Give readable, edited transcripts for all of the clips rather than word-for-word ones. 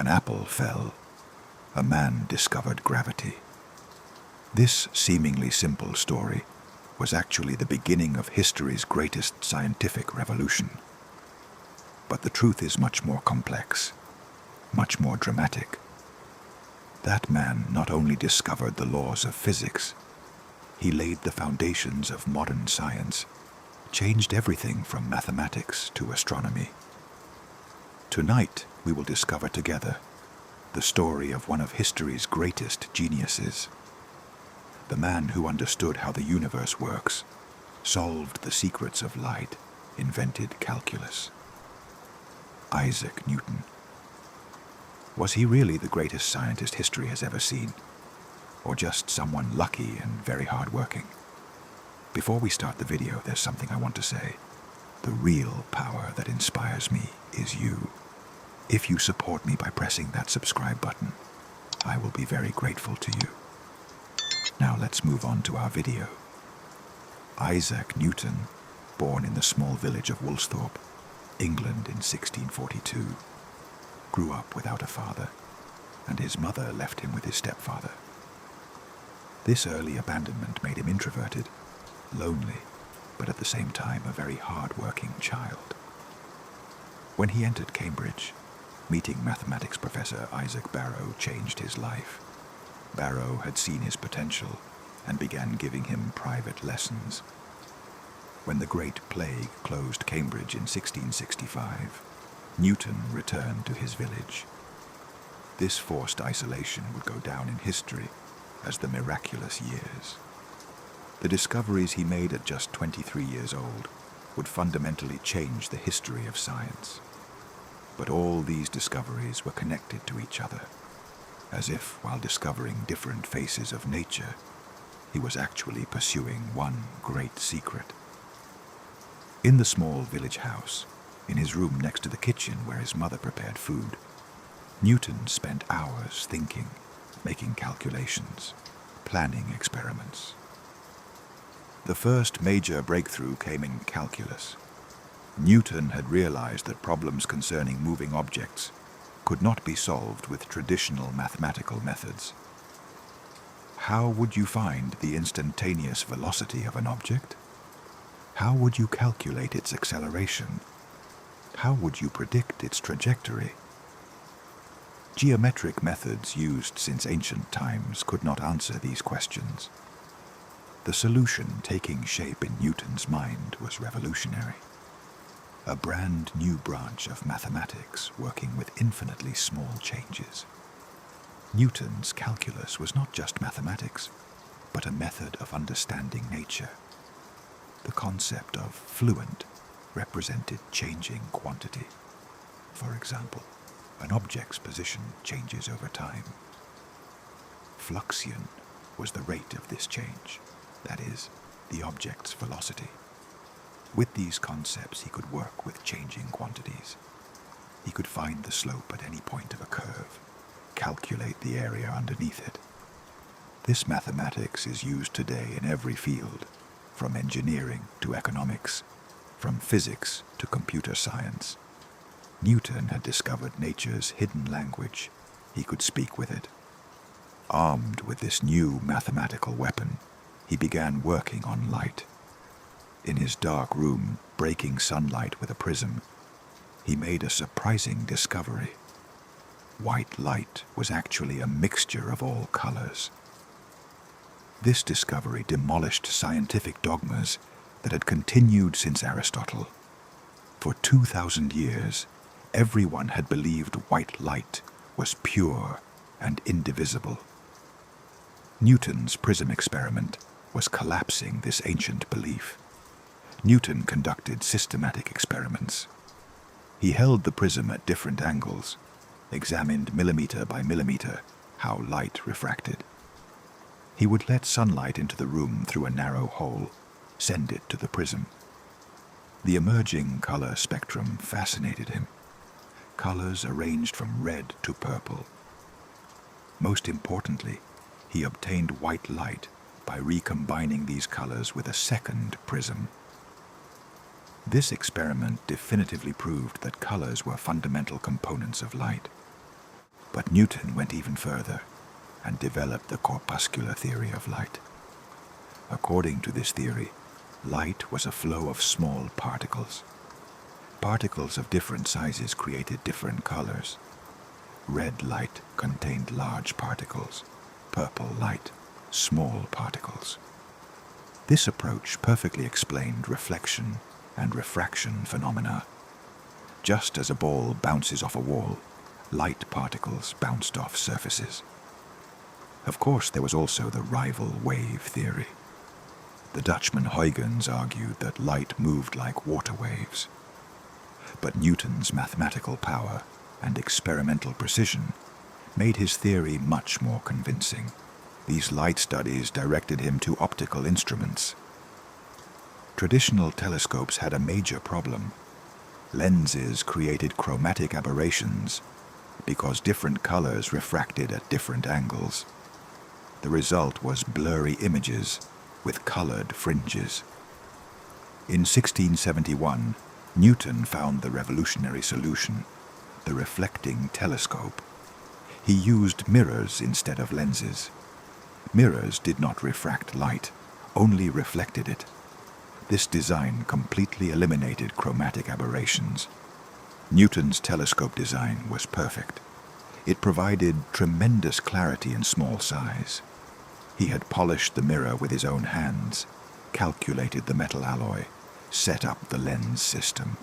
An apple fell. A man discovered gravity. This seemingly simple story was actually the beginning of history's greatest scientific revolution. But the truth is much more complex, much more dramatic. That man not only discovered the laws of physics, he laid the foundations of modern science, changed everything from mathematics to astronomy. Tonight, we will discover together the story of one of history's greatest geniuses. The man who understood how the universe works, solved the secrets of light, invented calculus. Isaac Newton. Was he really the greatest scientist history has ever seen? Or just someone lucky and very hardworking? Before we start the video, there's something I want to say. The real power that inspires me is you. If you support me by pressing that subscribe button, I will be very grateful to you. Now let's move on to our video. Isaac Newton, born in the small village of Woolsthorpe, England in 1642, grew up without a father, and his mother left him with his stepfather. This early abandonment made him introverted, lonely, but at the same time a very hard-working child. When he entered Cambridge, meeting mathematics professor Isaac Barrow changed his life. Barrow had seen his potential and began giving him private lessons. When the Great Plague closed Cambridge in 1665, Newton returned to his village. This forced isolation would go down in history as the miraculous years. The discoveries he made at just 23 years old would fundamentally change the history of science. But all these discoveries were connected to each other, as if, while discovering different faces of nature, he was actually pursuing one great secret. In the small village house, in his room next to the kitchen where his mother prepared food, Newton spent hours thinking, making calculations, planning experiments. The first major breakthrough came in calculus. Newton had realized that problems concerning moving objects could not be solved with traditional mathematical methods. How would you find the instantaneous velocity of an object? How would you calculate its acceleration? How would you predict its trajectory? Geometric methods used since ancient times could not answer these questions. The solution taking shape in Newton's mind was revolutionary. A brand new branch of mathematics working with infinitely small changes. Newton's calculus was not just mathematics, but a method of understanding nature. The concept of fluent represented changing quantity. For example, an object's position changes over time. Fluxion was the rate of this change, that is, the object's velocity. With these concepts, he could work with changing quantities. He could find the slope at any point of a curve, calculate the area underneath it. This mathematics is used today in every field, from engineering to economics, from physics to computer science. Newton had discovered nature's hidden language. He could speak with it. Armed with this new mathematical weapon, he began working on light. In his dark room, breaking sunlight with a prism, he made a surprising discovery. White light was actually a mixture of all colors. This discovery demolished scientific dogmas that had continued since Aristotle. For 2,000 years, everyone had believed white light was pure and indivisible. Newton's prism experiment was collapsing this ancient belief. Newton conducted systematic experiments. He held the prism at different angles, examined millimeter by millimeter how light refracted. He would let sunlight into the room through a narrow hole, send it to the prism. The emerging color spectrum fascinated him. Colors arranged from red to purple. Most importantly, he obtained white light by recombining these colors with a second prism. This experiment definitively proved that colors were fundamental components of light. Newton went even further and developed the corpuscular theory of light. According to this theory, light was a flow of small particles. Particles of different sizes created different colors. Red light contained large particles, purple light, small particles. This approach perfectly explained reflection and refraction phenomena. Just as a ball bounces off a wall, light particles bounced off surfaces. Of course, there was also the rival wave theory. The Dutchman Huygens argued that light moved like water waves. But Newton's mathematical power and experimental precision made his theory much more convincing. These light studies directed him to optical instruments. Traditional telescopes had a major problem. Lenses created chromatic aberrations because different colors refracted at different angles. The result was blurry images with colored fringes. In 1671, Newton found the revolutionary solution, the reflecting telescope. He used mirrors instead of lenses. Mirrors did not refract light, only reflected it. This design completely eliminated chromatic aberrations. Newton's telescope design was perfect. It provided tremendous clarity in small size. He had polished the mirror with his own hands, calculated the metal alloy, set up the lens system.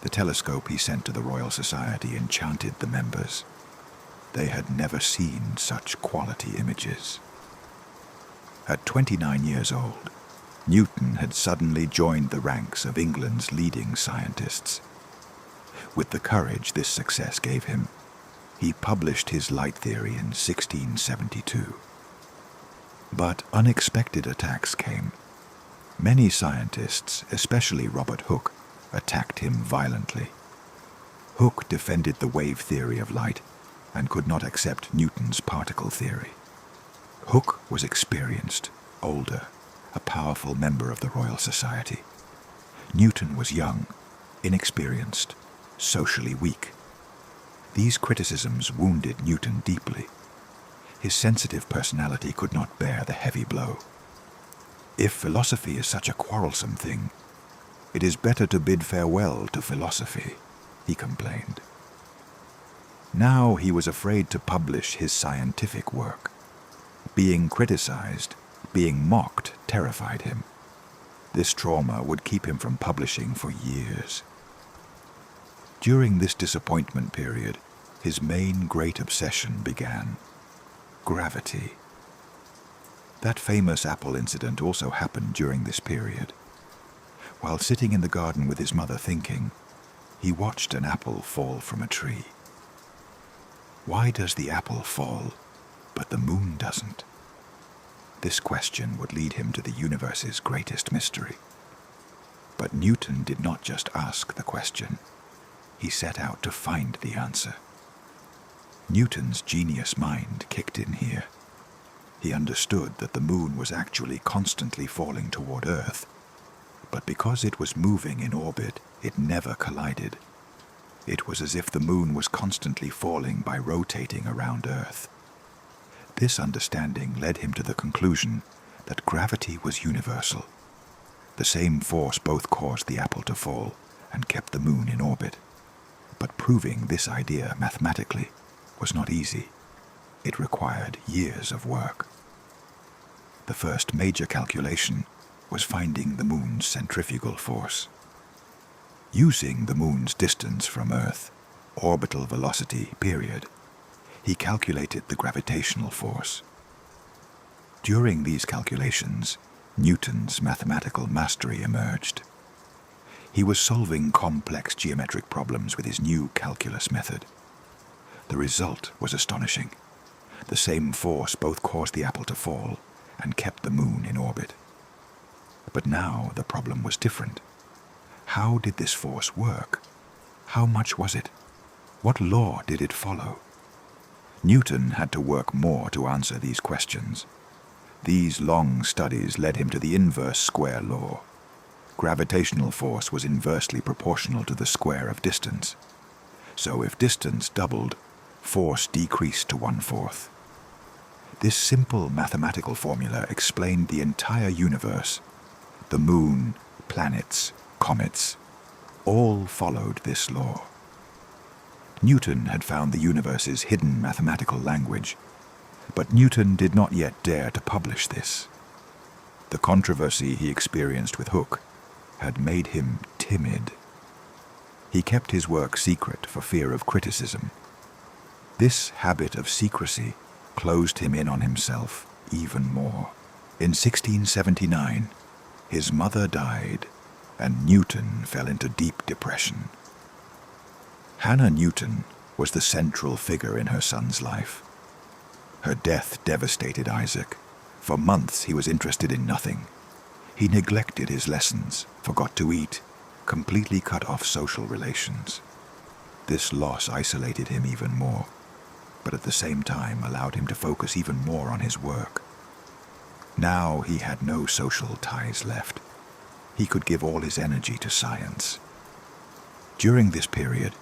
The telescope he sent to the Royal Society enchanted the members. They had never seen such quality images. At 29 years old, Newton had suddenly joined the ranks of England's leading scientists. With the courage this success gave him, he published his light theory in 1672. But unexpected attacks came. Many scientists, especially Robert Hooke, attacked him violently. Hooke defended the wave theory of light and could not accept Newton's particle theory. Hooke was experienced, older, a powerful member of the Royal Society. Newton was young, inexperienced, socially weak. These criticisms wounded Newton deeply. His sensitive personality could not bear the heavy blow. If philosophy is such a quarrelsome thing, it is better to bid farewell to philosophy, he complained. Now he was afraid to publish his scientific work. Being criticized, being mocked, terrified him. This trauma would keep him from publishing for years. During this disappointment period, his main great obsession began: gravity. That famous apple incident also happened during this period. While sitting in the garden with his mother thinking, he watched an apple fall from a tree. Why does the apple fall, but the moon doesn't? This question would lead him to the universe's greatest mystery. But Newton did not just ask the question. He set out to find the answer. Newton's genius mind kicked in here. He understood that the moon was actually constantly falling toward Earth, but because it was moving in orbit, it never collided. It was as if the moon was constantly falling by rotating around Earth. This understanding led him to the conclusion that gravity was universal. The same force both caused the apple to fall and kept the moon in orbit. But proving this idea mathematically was not easy. It required years of work. The first major calculation was finding the moon's centrifugal force. Using the moon's distance from Earth, orbital velocity, period, he calculated the gravitational force. During these calculations, Newton's mathematical mastery emerged. He was solving complex geometric problems with his new calculus method. The result was astonishing. The same force both caused the apple to fall and kept the moon in orbit. But now the problem was different. How did this force work? How much was it? What law did it follow? Newton had to work more to answer these questions. These long studies led him to the inverse square law. Gravitational force was inversely proportional to the square of distance. So if distance doubled, force decreased to 1/4. This simple mathematical formula explained the entire universe. The moon, planets, comets, all followed this law. Newton had found the universe's hidden mathematical language, but Newton did not yet dare to publish this. The controversy he experienced with Hooke had made him timid. He kept his work secret for fear of criticism. This habit of secrecy closed him in on himself even more. In 1679, his mother died, and Newton fell into deep depression. Hannah Newton was the central figure in her son's life. Her death devastated Isaac. For months he was interested in nothing. He neglected his lessons, forgot to eat, completely cut off social relations. This loss isolated him even more, but at the same time allowed him to focus even more on his work. Now he had no social ties left. He could give all his energy to science. During this period,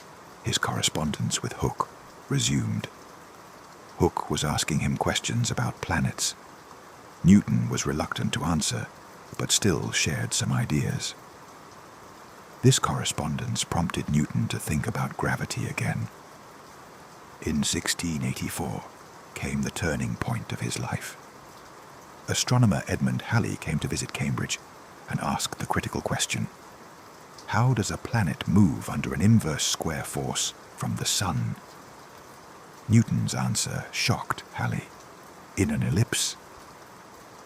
his correspondence with Hooke resumed. Hooke was asking him questions about planets. Newton was reluctant to answer, but still shared some ideas. This correspondence prompted Newton to think about gravity again. In 1684 came the turning point of his life. Astronomer Edmund Halley came to visit Cambridge and asked the critical question: how does a planet move under an inverse square force from the sun? Newton's answer shocked Halley. In an ellipse.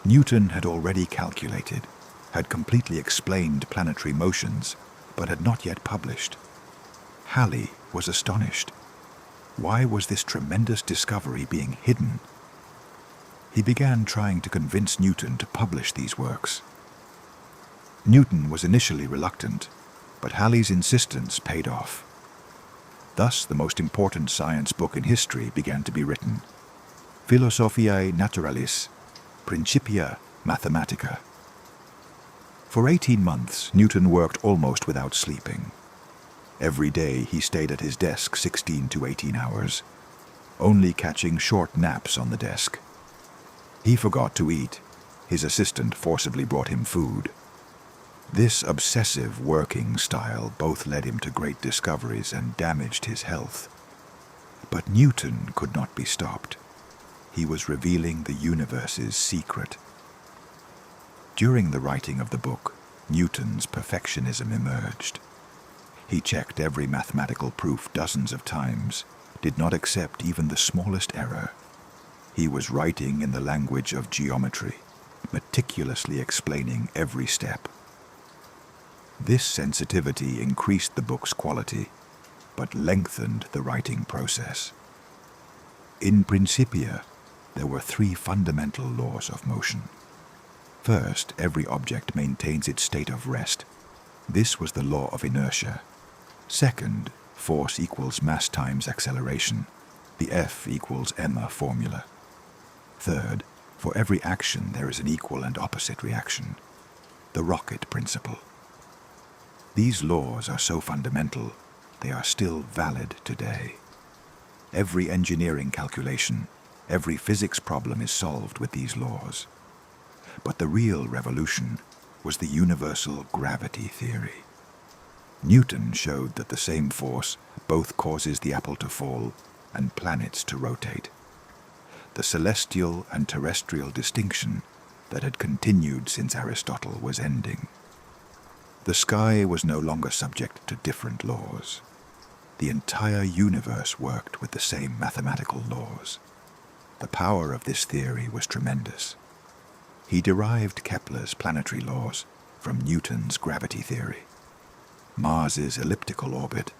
Newton had already calculated, had completely explained planetary motions, but had not yet published. Halley was astonished. Why was this tremendous discovery being hidden? He began trying to convince Newton to publish these works. Newton was initially reluctant, but Halley's insistence paid off. Thus, the most important science book in history began to be written: Philosophiae Naturalis, Principia Mathematica. For 18 months, Newton worked almost without sleeping. Every day he stayed at his desk 16 to 18 hours, only catching short naps on the desk. He forgot to eat. His assistant forcibly brought him food. This obsessive working style both led him to great discoveries and damaged his health. But Newton could not be stopped. He was revealing the universe's secret. During the writing of the book, Newton's perfectionism emerged. He checked every mathematical proof dozens of times, did not accept even the smallest error. He was writing in the language of geometry, meticulously explaining every step. This sensitivity increased the book's quality, but lengthened the writing process. In Principia, there were 3 fundamental laws of motion. First, every object maintains its state of rest. This was the law of inertia. Second, force equals mass times acceleration, the F equals m formula. Third, for every action there is an equal and opposite reaction, the rocket principle. These laws are so fundamental, they are still valid today. Every engineering calculation, every physics problem is solved with these laws. But the real revolution was the universal gravity theory. Newton showed that the same force both causes the apple to fall and planets to rotate. The celestial and terrestrial distinction that had continued since Aristotle was ending. The sky was no longer subject to different laws. The entire universe worked with the same mathematical laws. The power of this theory was tremendous. He derived Kepler's planetary laws from Newton's gravity theory. Mars's elliptical orbit,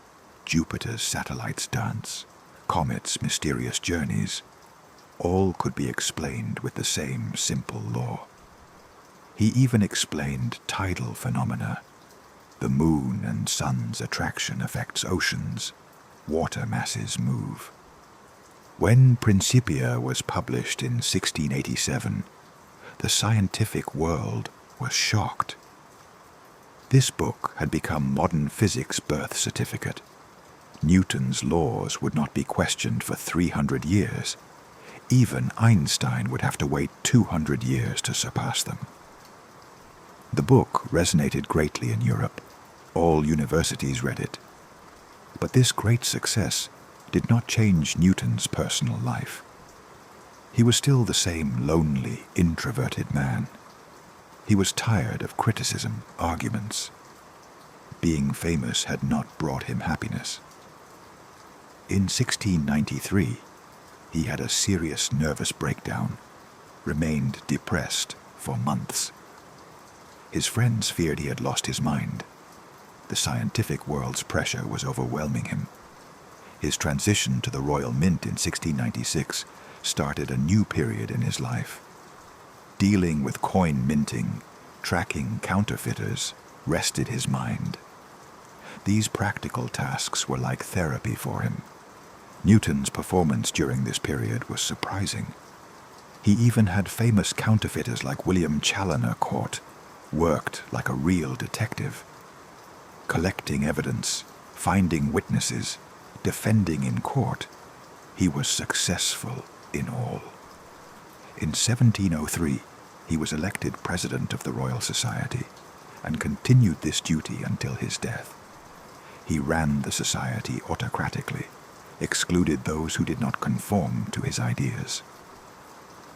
Jupiter's satellites' dance, comets' mysterious journeys, all could be explained with the same simple law. He even explained tidal phenomena. The moon and sun's attraction affects oceans. Water masses move. When Principia was published in 1687, the scientific world was shocked. This book had become modern physics' birth certificate. Newton's laws would not be questioned for 300 years. Even Einstein would have to wait 200 years to surpass them. The book resonated greatly in Europe. All universities read it. But this great success did not change Newton's personal life. He was still the same lonely, introverted man. He was tired of criticism, arguments. Being famous had not brought him happiness. In 1693, he had a serious nervous breakdown, remained depressed for months. His friends feared he had lost his mind. The scientific world's pressure was overwhelming him. His transition to the Royal Mint in 1696 started a new period in his life. Dealing with coin minting, tracking counterfeiters, rested his mind. These practical tasks were like therapy for him. Newton's performance during this period was surprising. He even had famous counterfeiters like William Challoner caught, worked like a real detective. Collecting evidence, finding witnesses, defending in court, he was successful in all. In 1703, he was elected president of the Royal Society and continued this duty until his death. He ran the society autocratically, excluded those who did not conform to his ideas.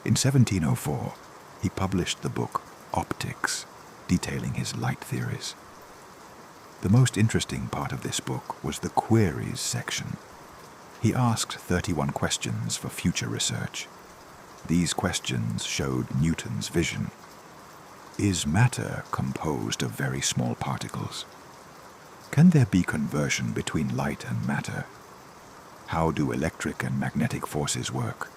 In 1704, he published the book Optics, detailing his light theories. The most interesting part of this book was the queries section. He asked 31 questions for future research. These questions showed Newton's vision. Is matter composed of very small particles? Can there be conversion between light and matter? How do electric and magnetic forces work?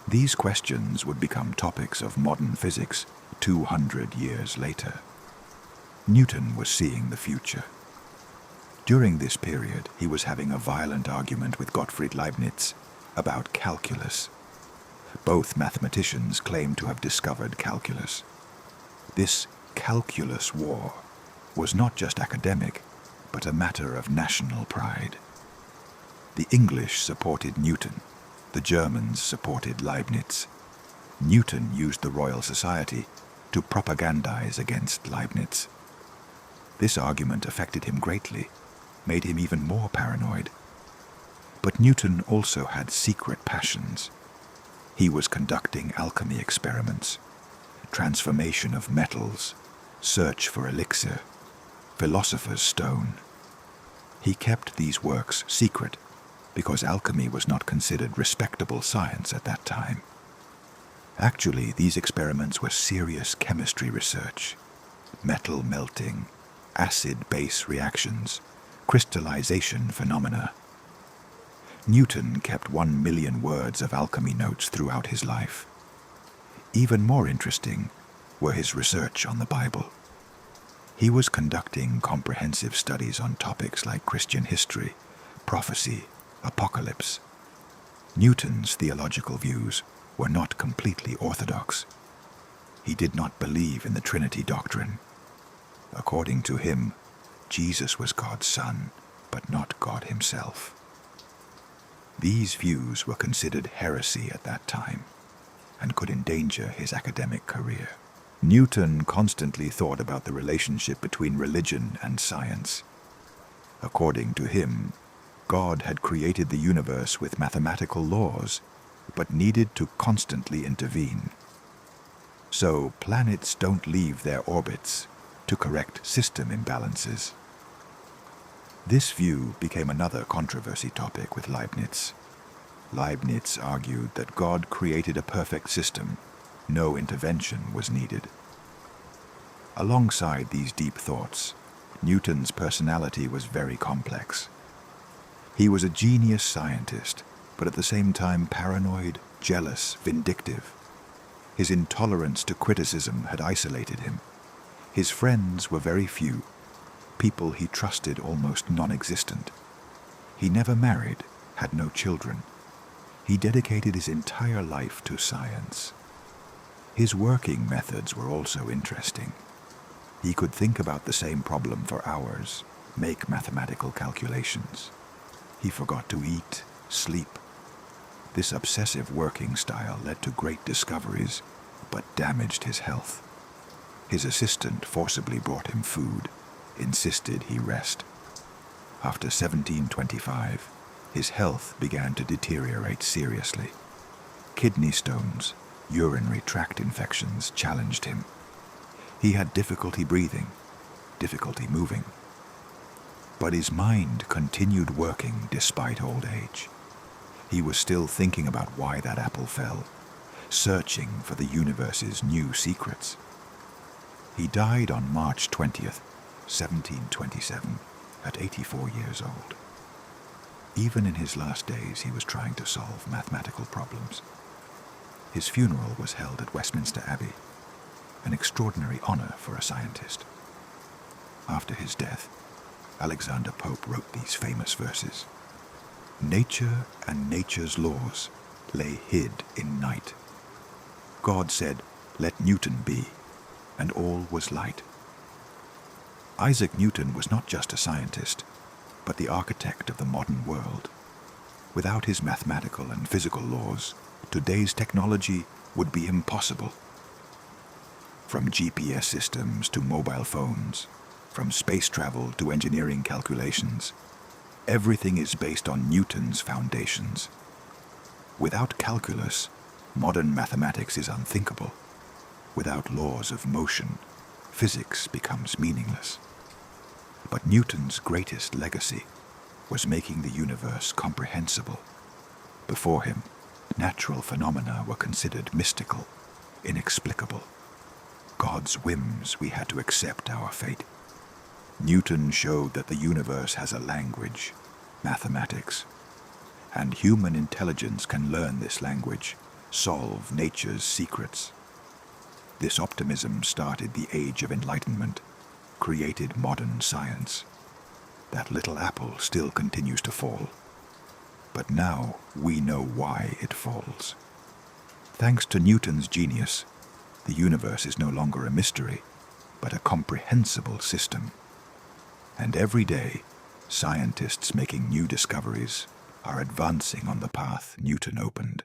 These questions would become topics of modern physics 200 years later. Newton was seeing the future. During this period, he was having a violent argument with Gottfried Leibniz about calculus. Both mathematicians claimed to have discovered calculus. This calculus war was not just academic, but a matter of national pride. The English supported Newton, the Germans supported Leibniz. Newton used the Royal Society to propagandize against Leibniz. This argument affected him greatly, made him even more paranoid. But Newton also had secret passions. He was conducting alchemy experiments, transformation of metals, search for elixir, philosopher's stone. He kept these works secret because alchemy was not considered respectable science at that time. Actually, these experiments were serious chemistry research, metal melting, acid-base reactions, crystallization phenomena. Newton kept 1 million words of alchemy notes throughout his life. Even more interesting were his research on the Bible. He was conducting comprehensive studies on topics like Christian history, prophecy, apocalypse. Newton's theological views were not completely orthodox. He did not believe in the Trinity doctrine. According to him, Jesus was God's Son, but not God himself. These views were considered heresy at that time and could endanger his academic career. Newton constantly thought about the relationship between religion and science. According to him, God had created the universe with mathematical laws, but needed to constantly intervene. So planets don't leave their orbits to correct system imbalances. This view became another controversy topic with Leibniz. Leibniz argued that God created a perfect system. No intervention was needed. Alongside these deep thoughts, Newton's personality was very complex. He was a genius scientist, but at the same time paranoid, jealous, vindictive. His intolerance to criticism had isolated him. His friends were very few, people he trusted almost non-existent. He never married, had no children. He dedicated his entire life to science. His working methods were also interesting. He could think about the same problem for hours, make mathematical calculations. He forgot to eat, sleep. This obsessive working style led to great discoveries, but damaged his health. His assistant forcibly brought him food, insisted he rest. After 1725, his health began to deteriorate seriously. Kidney stones, urinary tract infections challenged him. He had difficulty breathing, difficulty moving. But his mind continued working despite old age. He was still thinking about why that apple fell, searching for the universe's new secrets. He died on March 20th, 1727, at 84 years old. Even in his last days, he was trying to solve mathematical problems. His funeral was held at Westminster Abbey, an extraordinary honor for a scientist. After his death, Alexander Pope wrote these famous verses. Nature and nature's laws lay hid in night. God said, "Let Newton be," and all was light. Isaac Newton was not just a scientist, but the architect of the modern world. Without his mathematical and physical laws, today's technology would be impossible. From GPS systems to mobile phones, from space travel to engineering calculations, everything is based on Newton's foundations. Without calculus, modern mathematics is unthinkable. Without laws of motion, physics becomes meaningless. But Newton's greatest legacy was making the universe comprehensible. Before him, natural phenomena were considered mystical, inexplicable. God's whims, we had to accept our fate. Newton showed that the universe has a language, mathematics, and human intelligence can learn this language, solve nature's secrets. This optimism started the Age of Enlightenment, created modern science. That little apple still continues to fall, but now we know why it falls. Thanks to Newton's genius, the universe is no longer a mystery, but a comprehensible system. And every day, scientists making new discoveries are advancing on the path Newton opened.